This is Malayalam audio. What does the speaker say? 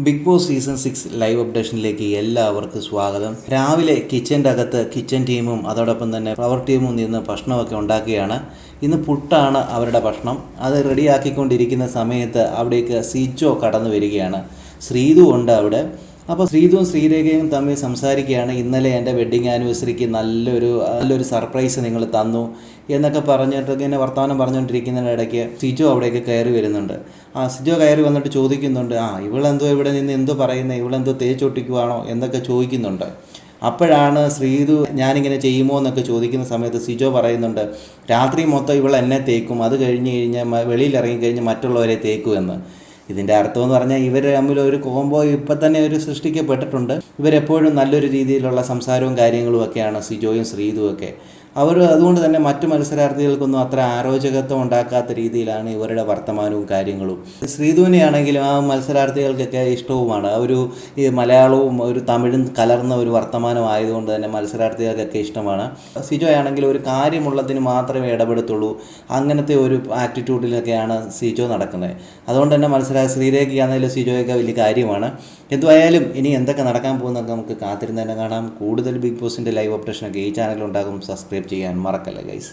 ബിഗ് ബോസ് സീസൺ 6 ലൈവ് അപ്ഡേഷനിലേക്ക് എല്ലാവർക്കും സ്വാഗതം. രാവിലെ കിച്ചൻ്റെ അകത്ത് കിച്ചൻ ടീമും അതോടൊപ്പം തന്നെ പവർ ടീമും നിന്ന് ഭക്ഷണമൊക്കെ ഉണ്ടാക്കുകയാണ്. ഇന്ന് പുട്ടാണ് അവരുടെ ഭക്ഷണം. അത് റെഡിയാക്കിക്കൊണ്ടിരിക്കുന്ന സമയത്ത് അവിടേക്ക് സിജോ കടന്നു വരികയാണ്. ശ്രീതു ഉണ്ട് അവിടെ. അപ്പോൾ ശ്രീതുവും ശ്രീരേഖയും തമ്മിൽ സംസാരിക്കുകയാണ്. ഇന്നലെ എൻ്റെ വെഡ്ഡിങ് ആനിവേഴ്സറിക്ക് നല്ലൊരു സർപ്രൈസ് നിങ്ങൾ തന്നു എന്നൊക്കെ പറഞ്ഞിട്ട് ഇങ്ങനെ വർത്തമാനം പറഞ്ഞുകൊണ്ടിരിക്കുന്നതിനിടയ്ക്ക് സിജോ അവിടേക്ക് കയറി വരുന്നുണ്ട്. സിജോ കയറി വന്നിട്ട് ചോദിക്കുന്നുണ്ട്, ഇവളെന്തോ ഇവിടെ നിന്ന് എന്തോ പറയുന്നത്, ഇവളെന്തോ തേച്ചൊട്ടിക്കുവാണോ എന്നൊക്കെ ചോദിക്കുന്നുണ്ട്. അപ്പോഴാണ് ശ്രീതു ഞാനിങ്ങനെ ചെയ്യുമോ എന്നൊക്കെ ചോദിക്കുന്ന സമയത്ത് സിജോ പറയുന്നുണ്ട്, രാത്രി മൊത്തം ഇവൾ എന്നെ തേക്കും, അത് കഴിഞ്ഞ് കഴിഞ്ഞാൽ വെളിയിൽ ഇറങ്ങിക്കഴിഞ്ഞ് മറ്റുള്ളവരെ തേക്കുമെന്ന്. ഇതിൻ്റെ അർത്ഥമെന്ന് പറഞ്ഞാൽ ഇവർ തമ്മിൽ ഒരു കോംബോ ഇപ്പം തന്നെ സൃഷ്ടിക്കപ്പെട്ടിട്ടുണ്ട്. ഇവരെപ്പോഴും നല്ലൊരു രീതിയിലുള്ള സംസാരവും കാര്യങ്ങളും ഒക്കെയാണ് സിജോയും ശ്രീതുവൊക്കെ. അതുകൊണ്ട് തന്നെ മറ്റു മത്സരാർത്ഥികൾക്കൊന്നും അത്ര അരോചകത്വം ഉണ്ടാക്കാത്ത രീതിയിലാണ് ഇവരുടെ വർത്തമാനവും കാര്യങ്ങളും. ശ്രീധുവിനെയാണെങ്കിലും ആ മത്സരാർത്ഥികൾക്കൊക്കെ ഇഷ്ടവുമാണ്. ഈ മലയാളവും ഒരു തമിഴും കലർന്ന ഒരു വർത്തമാനം ആയതുകൊണ്ട് തന്നെ മത്സരാർത്ഥികൾക്കൊക്കെ ഇഷ്ടമാണ്. സിജോ ആണെങ്കിൽ ഒരു കാര്യമുള്ളതിന് മാത്രമേ ഇടപെടത്തുള്ളൂ. അങ്ങനത്തെ ഒരു ആറ്റിറ്റ്യൂഡിലൊക്കെയാണ് സിജോ നടക്കുന്നത്. അതുകൊണ്ട് തന്നെ ശ്രീരേഖയാണെങ്കിലും സിജോയൊക്കെ വലിയ കാര്യമാണ്. എന്തുമായാലും ഇനി എന്തൊക്കെ നടക്കാൻ പോകുന്നതൊക്കെ നമുക്ക് കാത്തിരുന്ന് തന്നെ കാണാം. കൂടുതൽ ബിഗ് ബോസിൻ്റെ ലൈവ് അപ്ഡേഷനൊക്കെ ഈ ചാനലുണ്ടാകും. സബ്സ്ക്രൈബ് ചെയ്യാൻ മറക്കല്ലേ ഗൈസ്.